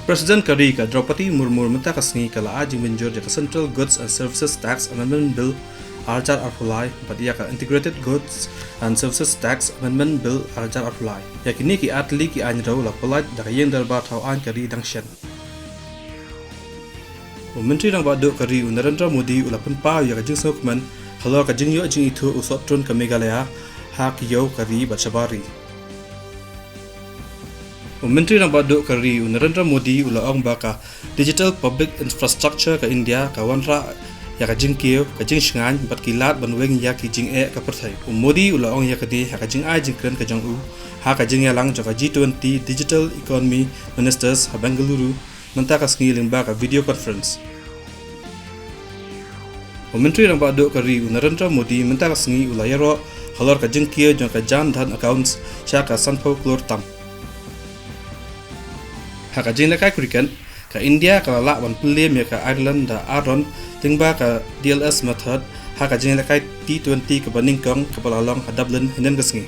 President Kari ka Draupadi Murmu menta kasngi kala ajing menjur jaka Central Goods and Services Tax Amendment Bill Arjar Arpulai batia ka Integrated Goods and Services Tax Amendment Bill Arjar Arpulai yakini ki atli ki anjrau la polai da yeng darbar thau an Kari dangshen Menteri Rang Badu Kari Narendra Modi ulapun pa ya ka jing sokman halor ka jing yo jing itu usot tun ka Meghalaya ha ki yo Kari Batshabari Menteri Rang Badu Kari Narendra Modi ulaong baka Digital Public Infrastructure ka India ka wanra ya ka jing kiyo ka jing shngan bat kilat banweng ya ki jing e ka perthai Modi ulaong ya ka di ha ka jing ai jing kren ka jong u ha ka jing ya lang ka G20 Digital Economy Ministers ha Bengaluru menta ka sngiling ba ka video conference Menteri Rang Badu Kari Narendra Modi menta ka sngi ulayaro halor ka jing kiyo jong ka Jan Dhan accounts sha ka sanpho klor tam Haka jing lakai kurikan ka India ka la wan pulem ya ka Ireland da Aron tingba ka DLS method haka jing lakai T20 ka Baningkong ka Balalong ka Dublin hinan gasngi